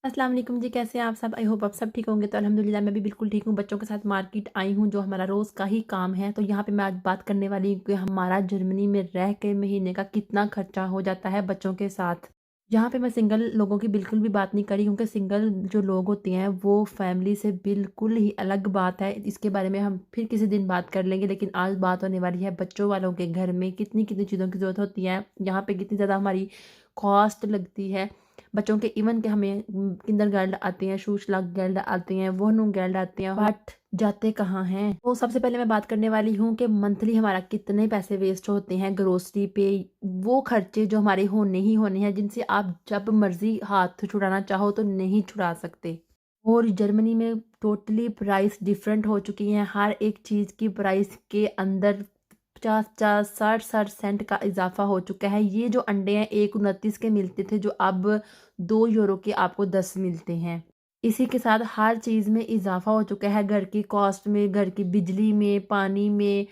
अस्सलाम वालेकुम जी, कैसे हैं आप सब? आई होप आप सब ठीक होंगे। तो अल्हम्दुलिल्लाह मैं भी बिल्कुल ठीक हूँ। बच्चों के साथ मार्केट आई हूँ, जो हमारा रोज़ का ही काम है। तो यहाँ पे मैं आज बात करने वाली हूँ कि हमारा जर्मनी में रह के महीने का कितना खर्चा हो जाता है बच्चों के साथ। यहाँ पे मैं सिंगल लोगों की बिल्कुल भी बात नहीं करी, क्योंकि सिंगल जो लोग होते हैं वो फैमिली से बिल्कुल ही अलग बात है। इसके बारे में हम फिर किसी दिन बात कर लेंगे, लेकिन आज बात होने वाली है बच्चों वालों के घर में कितनी-कितनी चीज़ों की ज़रूरत होती है। यहाँ पे कितनी ज़्यादा हमारी कॉस्ट लगती है। बच्चों के इवन के हमें किंडरगार्टन आते हैं, शूज़-गर्ल आते हैं, वोनू-गर्ल आते हैं, बट जाते कहाँ हैं? तो सबसे पहले मैं बात करने वाली हूँ कि मंथली हमारा कितने पैसे वेस्ट होते हैं ग्रोसरी पे। वो खर्चे जो हमारे होने ही होने हैं, जिनसे आप जब मर्ज़ी हाथ छुड़ाना चाहो तो नहीं छुड़ा सकते। और जर्मनी में टोटली प्राइस डिफरेंट हो चुकी हैं। हर एक चीज़ की प्राइस के अंदर 50-50, 60-60 सेंट का इज़ाफ़ा हो चुका है। ये जो अंडे हैं 1.29 के मिलते थे, जो अब 2 यूरो के आपको 10 मिलते हैं। इसी के साथ हर चीज़ में इज़ाफ़ा हो चुका है, घर की कॉस्ट में, घर की बिजली में, पानी में,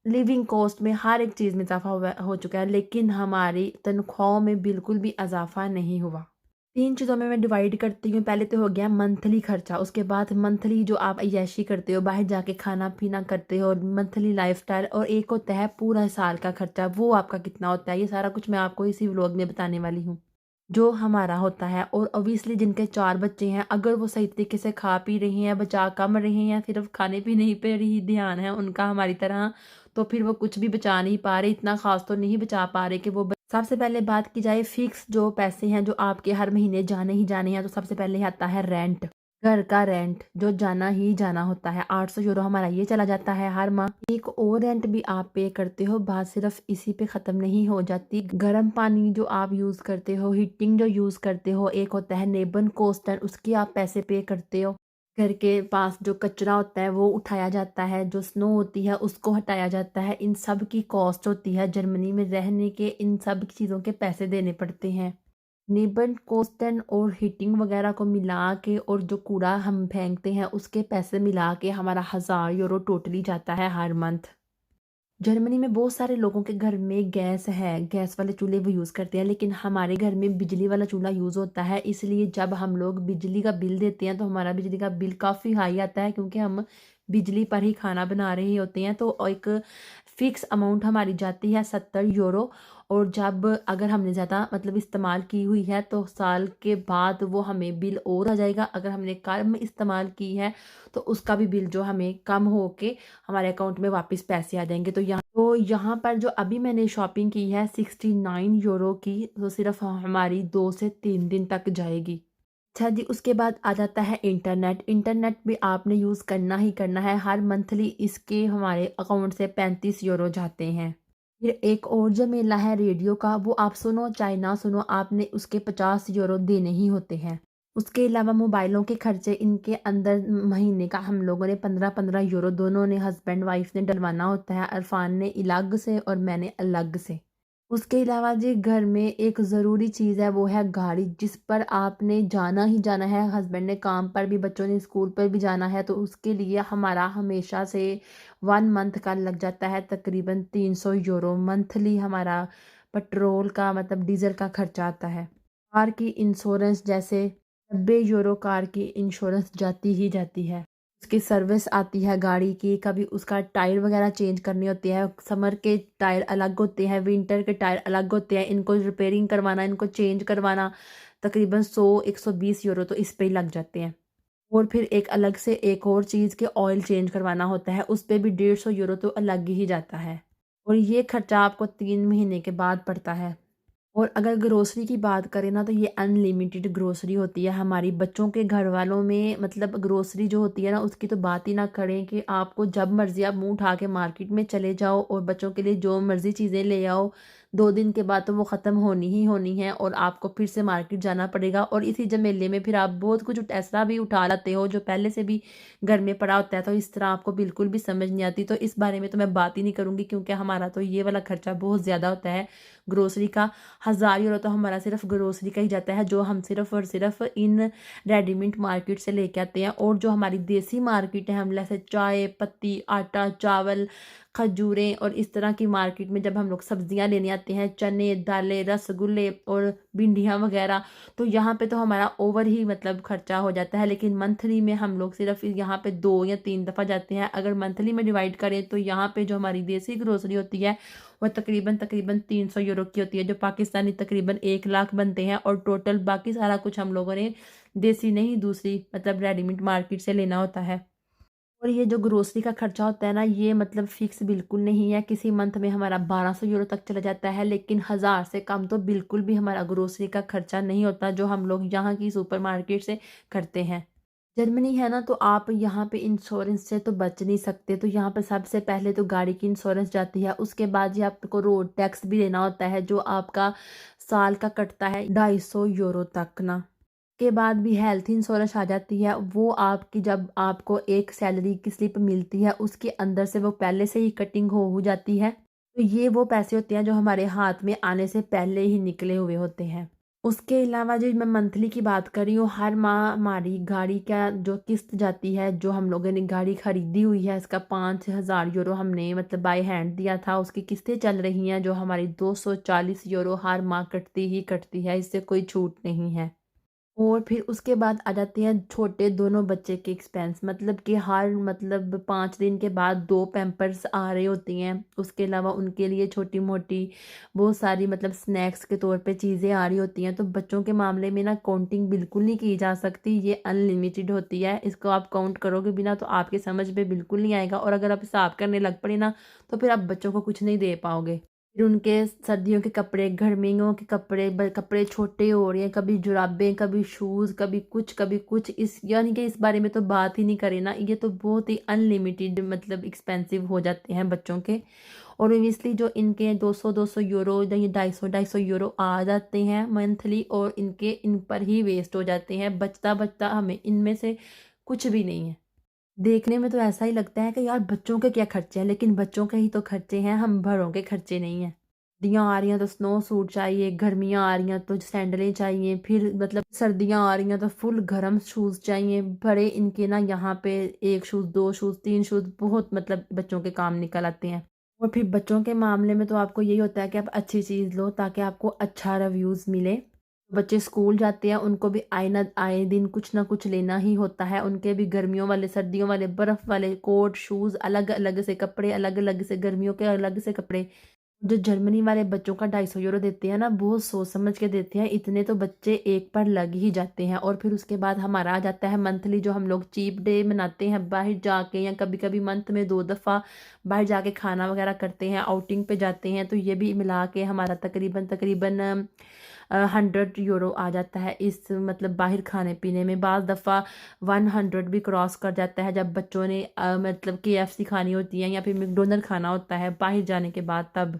लिविंग कॉस्ट में, हर एक चीज़ में इज़ाफ़ा हुआ हो चुका है। लेकिन हमारी तनख्वाहों में बिल्कुल भी इज़ाफ़ा नहीं हुआ। 3 चीज़ों में मैं डिवाइड करती हूँ। पहले तो हो गया मंथली खर्चा, उसके बाद मंथली जो आप अय्याशी करते हो, बाहर जाके खाना-पीना करते हो, मंथली लाइफ़स्टाइल, और एक होता है पूरा साल का खर्चा, वो आपका कितना होता है। ये सारा कुछ मैं आपको इसी व्लॉग में बताने वाली हूँ, जो हमारा होता है। और ऑब्वियसली जिनके 4 बच्चे हैं, अगर वो सही तरीके से खा पी रहे हैं, बचा कम रहे हैं, सिर्फ़ खाने-पीने ही पे ही ध्यान है उनका हमारी तरह, तो फिर वो कुछ भी बचा नहीं पा रहे, इतना ख़ास तो नहीं बचा पा रहे कि वो सबसे पहले बात की जाए फिक्स जो पैसे हैं जो आपके हर महीने जाने ही जाने हैं, तो सबसे पहले आता है रेंट। घर का रेंट जो जाना ही जाना होता है, 800 यूरो हमारा ये चला जाता है हर माह। एक और रेंट भी आप पे करते हो, बात सिर्फ इसी पे ख़त्म नहीं हो जाती। गर्म पानी जो आप यूज़ करते हो, हीटिंग जो यूज़ करते हो, एक होता है नेबन कोस्टन, उसके आप पैसे पे करते हो। घर के पास जो कचरा होता है वो उठाया जाता है, जो स्नो होती है उसको हटाया जाता है। इन सब की कॉस्ट होती है जर्मनी में रहने के, इन सब चीज़ों के पैसे देने पड़ते हैं। नेबन कोस्टन और हीटिंग वगैरह को मिला के, और जो कूड़ा हम फेंकते हैं उसके पैसे मिला के, हमारा 1000 यूरो टोटली जाता है हर मंथ। जर्मनी में बहुत सारे लोगों के घर में गैस है, गैस वाले चूल्हे वो यूज़ करते हैं, लेकिन हमारे घर में बिजली वाला चूल्हा यूज़ होता है। इसलिए जब हम लोग बिजली का बिल देते हैं तो हमारा बिजली का बिल काफ़ी हाई आता है, क्योंकि हम बिजली पर ही खाना बना रहे होते हैं। तो एक फ़िक्स अमाउंट हमारी जाती है 70 यूरो। और जब अगर हमने ज़्यादा मतलब इस्तेमाल की हुई है तो साल के बाद वो हमें बिल और आ जाएगा। अगर हमने कम इस्तेमाल की है तो उसका भी बिल जो हमें कम होके हमारे अकाउंट में वापस पैसे आ जाएँगे। तो यहाँ पर जो अभी मैंने शॉपिंग की है 69 यूरो की, तो सिर्फ़ हमारी 2 से 3 दिन तक जाएगी। अच्छा जी, उसके बाद आ जाता है इंटरनेट। इंटरनेट भी आपने यूज़ करना ही करना है। हर मंथली इसके हमारे अकाउंट से 35 यूरो जाते हैं। फिर एक और झमेला है रेडियो का, वो आप सुनो चाहे ना सुनो, आपने उसके 50 यूरो देने ही होते हैं। उसके अलावा मोबाइलों के खर्चे, इनके अंदर महीने का हम लोगों ने 15-15 यूरो दोनों ने, हस्बैंड वाइफ ने डलवाना होता है। अरफान ने अलग से और मैंने अलग से। उसके अलावा जी घर में एक ज़रूरी चीज़ है, वो है गाड़ी, जिस पर आपने जाना ही जाना है। हस्बैंड ने काम पर भी, बच्चों ने स्कूल पर भी जाना है, तो उसके लिए हमारा हमेशा से 1 मंथ का लग जाता है तकरीबन 300 यूरो। मंथली हमारा पेट्रोल का मतलब डीज़ल का खर्चा आता है। कार की इंश्योरेंस जैसे 90 यूरो कार की इंश्योरेंस जाती ही जाती है। उसकी सर्विस आती है गाड़ी की, कभी उसका टायर वगैरह चेंज करनी होती है। समर के टायर अलग होते हैं, विंटर के टायर अलग होते हैं। इनको रिपेयरिंग करवाना, इनको चेंज करवाना तकरीबन 100-120 यूरो तो इस पे ही लग जाते हैं। और फिर एक अलग से एक और चीज़ के ऑयल चेंज करवाना होता है, उस पे भी 150 यूरो तो अलग ही जाता है। और ये खर्चा आपको 3 महीने के बाद पड़ता है। और अगर ग्रोसरी की बात करें ना, तो ये अनलिमिटेड ग्रोसरी होती है। हमारी बच्चों के घर वालों में मतलब ग्रोसरी जो होती है ना, उसकी तो बात ही ना करें कि आपको जब मर्ज़ी आप मुँह उठा के मार्केट में चले जाओ और बच्चों के लिए जो मर्ज़ी चीज़ें ले आओ। 2 दिन के बाद तो वो ख़त्म होनी ही होनी है, और आपको फिर से मार्केट जाना पड़ेगा। और इसी झमेले में फिर आप बहुत कुछ ऐसा भी उठा लाते हो जो पहले से भी घर में पड़ा होता है, तो इस तरह आपको बिल्कुल भी समझ नहीं आती। तो इस बारे में तो मैं बात ही नहीं करूँगी, क्योंकि हमारा तो ये वाला खर्चा बहुत ज़्यादा होता है ग्रोसरी का। 1000 यूरो तो हमारा सिर्फ ग्रोसरी का ही जाता है, जो हम सिर्फ और सिर्फ इन रेडीमेड मार्केट से लेके आते हैं। और जो हमारी देसी मार्केट है, हम जैसे चाय पत्ती, आटा, चावल, खजूरें, और इस तरह की मार्केट में जब हम लोग सब्जियां लेने आते हैं, चने, दालें, रसगुल्ले और भिंडियाँ वगैरह, तो यहाँ पे तो हमारा ओवर ही मतलब खर्चा हो जाता है। लेकिन मंथली में हम लोग सिर्फ यहाँ पे 2 या 3 दफ़ा जाते हैं। अगर मंथली में डिवाइड करें तो यहाँ पे जो हमारी देसी ग्रोसरी होती है वो तकरीबन तकरीबन 300 यूरो की होती है, जो पाकिस्तानी तकरीबन 1 लाख बनते हैं। और टोटल बाकी सारा कुछ हम लोगों ने देसी नहीं, दूसरी मतलब रेडीमेड मार्केट से लेना होता है। और ये जो ग्रोसरी का खर्चा होता है ना, ये मतलब फिक्स बिल्कुल नहीं है। किसी मंथ में हमारा 1200 यूरो तक चला जाता है, लेकिन 1000 से कम तो बिल्कुल भी हमारा ग्रोसरी का खर्चा नहीं होता, जो हम लोग यहाँ की सुपरमार्केट से करते हैं। जर्मनी है ना, तो आप यहाँ पे इंश्योरेंस से तो बच नहीं सकते। तो यहाँ पे सबसे पहले तो गाड़ी की इंश्योरेंस जाती है, उसके बाद ये आपको रोड टैक्स भी देना होता है, जो आपका साल का कटता है 250 यूरो तक ना। के बाद भी हेल्थ इंश्योरेंस आ जाती है, वो आपकी जब आपको एक सैलरी की स्लिप मिलती है उसके अंदर से वो पहले से ही कटिंग हो जाती है। तो ये वो पैसे होते हैं जो हमारे हाथ में आने से पहले ही निकले हुए होते हैं। उसके अलावा जो मैं मंथली की बात कर रही हूँ, हर माह हमारी गाड़ी का जो किस्त जाती है, जो हम लोगों ने गाड़ी खरीदी हुई है, इसका 5000 यूरो हमने मतलब बाय हैंड दिया था, उसकी किस्तें चल रही हैं जो हमारी 240 यूरो हर माह कटती ही कटती है, इससे कोई छूट नहीं है। और फिर उसके बाद आ जाते हैं छोटे दोनों बच्चे के एक्सपेंस, मतलब कि हर मतलब 5 दिन के बाद 2 पैम्पर्स आ रही होती हैं। उसके अलावा उनके लिए छोटी मोटी बहुत सारी मतलब स्नैक्स के तौर पे चीज़ें आ रही होती हैं। तो बच्चों के मामले में ना काउंटिंग बिल्कुल नहीं की जा सकती, ये अनलिमिटेड होती है। इसको आप काउंट करोगे बिना तो आपके समझ में बिल्कुल नहीं आएगा, और अगर आप हिसाब करने लग पड़े ना तो फिर आप बच्चों को कुछ नहीं दे पाओगे। फिर उनके सर्दियों के कपड़े, गर्मियों के कपड़े, कपड़े छोटे हो रहे हैं, कभी जुराबें, कभी शूज़, कभी कुछ, इस यानी कि इस बारे में तो बात ही नहीं करें ना। ये तो बहुत ही अनलिमिटेड मतलब एक्सपेंसिव हो जाते हैं बच्चों के। और ओबियसली जो इनके 200 यूरो या ये 250 यूरो आ जाते हैं मंथली, और इनके इन पर ही वेस्ट हो जाते हैं, बचता बचता हमें इनमें से कुछ भी नहीं है। देखने में तो ऐसा ही लगता है कि यार बच्चों के क्या खर्चे हैं, लेकिन बच्चों के ही तो खर्चे हैं, हम बड़ों के खर्चे नहीं हैं। सर्दियाँ आ रही हैं तो स्नो सूट चाहिए, गर्मियाँ आ रही हैं तो सैंडलें चाहिए, फिर मतलब सर्दियाँ आ रही हैं तो फुल गर्म शूज़ चाहिए। बड़े इनके ना यहाँ पे 1 शूज़, 2 शूज़, 3 शूज़ बहुत मतलब बच्चों के काम निकल आते हैं। और फिर बच्चों के मामले में तो आपको यही होता है कि आप अच्छी चीज़ लो ताकि आपको अच्छा रिव्यूज़ मिले। बच्चे स्कूल जाते हैं, उनको भी आए दिन कुछ ना कुछ लेना ही होता है। उनके भी गर्मियों वाले, सर्दियों वाले, बर्फ़ वाले कोट, शूज़, अलग-अलग से कपड़े, अलग-अलग से गर्मियों के अलग से कपड़े। जो जर्मनी वाले बच्चों का 250 यूरो देते हैं ना, बहुत सोच समझ के देते हैं, इतने तो बच्चे एक पर लग ही जाते हैं। और फिर उसके बाद हमारा आ जाता है मंथली, जो हम लोग चीप डे मनाते हैं बाहर जाके, या कभी कभी मंथ में 2 दफ़ा बाहर जाके खाना वगैरह करते हैं, आउटिंग पे जाते हैं। तो ये भी मिला के हमारा तकरीबन तकरीबन 100 यूरो आ जाता है इस मतलब बाहर खाने पीने में। बाज़ दफ़ा 100 भी क्रॉस कर जाता है, जब बच्चों ने मतलब KFC खानी होती है या फिर मैकडोनल्ड खाना होता है बाहर जाने के बाद तब।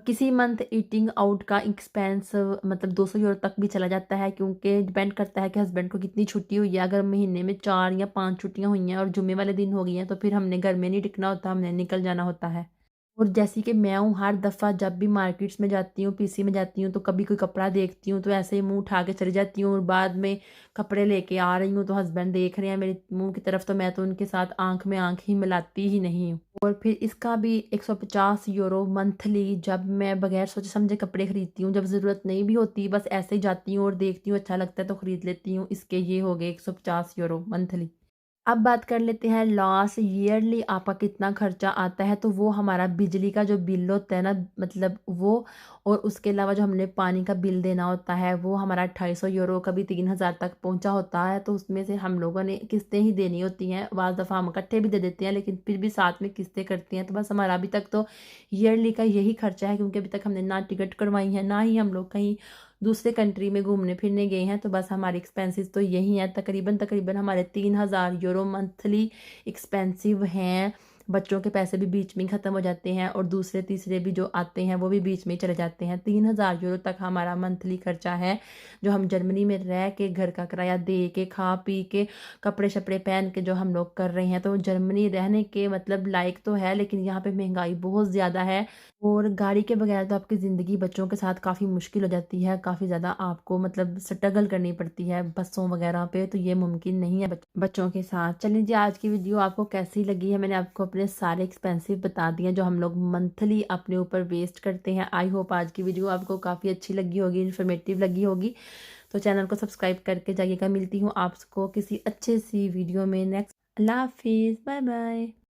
किसी मंथ ईटिंग आउट का एक्सपेंस मतलब 200 यूरो तक भी चला जाता है, क्योंकि डिपेंड करता है कि हस्बैंड को कितनी छुट्टी हुई है। अगर महीने में 4 या 5 छुट्टियां हुई हैं और जुम्मे वाले दिन हो गई हैं, तो फिर हमने घर में नहीं टिकना होता, हमने निकल जाना होता है। और जैसे कि मैं हूँ, हर दफ़ा जब भी मार्केट्स में जाती हूँ, पीसी में जाती हूँ, तो कभी कोई कपड़ा देखती हूँ तो ऐसे ही मुंह उठा के चली जाती हूँ, और बाद में कपड़े लेके आ रही हूँ तो हस्बैंड देख रहे हैं मेरे मुंह की तरफ, तो मैं तो उनके साथ आंख में आंख ही मिलाती ही नहीं हूँ। और फिर इसका भी 150 यूरो मंथली, जब मैं बगैर सोचे समझे कपड़े खरीदती हूँ, जब ज़रूरत नहीं भी होती, बस ऐसे ही जाती हूँ और देखती हूँ अच्छा लगता है तो ख़रीद लेती हूँ, इसके ये हो गए 150 यूरो मंथली। अब बात कर लेते हैं लास्ट ईयरली आपका कितना खर्चा आता है। तो वो हमारा बिजली का जो बिल होता है ना, मतलब वो, और उसके अलावा जो हमने पानी का बिल देना होता है, वो हमारा 250 यूरो, कभी 3000 तक पहुंचा होता है। तो उसमें से हम लोगों ने किस्तें ही देनी होती हैं, बाज़ दफ़ा हम इकट्ठे भी दे देते हैं, लेकिन फिर भी साथ में किस्तें करती हैं। तो बस हमारा अभी तक तो ईयरली का यही खर्चा है, क्योंकि अभी तक हमने ना टिकट करवाई है, ना ही हम लोग कहीं दूसरे कंट्री में घूमने फिरने गए हैं। तो बस हमारे एक्सपेंसेस तो यही हैं, तकरीबन तकरीबन हमारे 3000 यूरो मंथली एक्सपेंसिव हैं। बच्चों के पैसे भी बीच में ही ख़त्म हो जाते हैं, और दूसरे तीसरे भी जो आते हैं वो भी बीच में ही चले जाते हैं। 3000 यूरो तक हमारा मंथली खर्चा है, जो हम जर्मनी में रह के, घर का किराया दे के, खा पी के, कपड़े शपड़े पहन के जो हम लोग कर रहे हैं। तो जर्मनी रहने के मतलब लायक तो है, लेकिन यहाँ पे महंगाई बहुत ज़्यादा है। और गाड़ी के बगैर तो आपकी ज़िंदगी बच्चों के साथ काफ़ी मुश्किल हो जाती है, काफ़ी ज़्यादा आपको मतलब स्ट्रगल करनी पड़ती है बसों वगैरह पे, तो ये मुमकिन नहीं है बच्चों के साथ। चलिए जी, आज की वीडियो आपको कैसी लगी है, मैंने आपको अपनी अपने सारे एक्सपेंसिव बता दिए जो हम लोग मंथली अपने ऊपर वेस्ट करते हैं। आई होप आज की वीडियो आपको काफ़ी अच्छी लगी होगी, इन्फॉर्मेटिव लगी होगी। तो चैनल को सब्सक्राइब करके जाइएगा। मिलती हूँ आपको किसी अच्छे सी वीडियो में नेक्स्ट। अल्लाह हाफिज़, बाय बाय।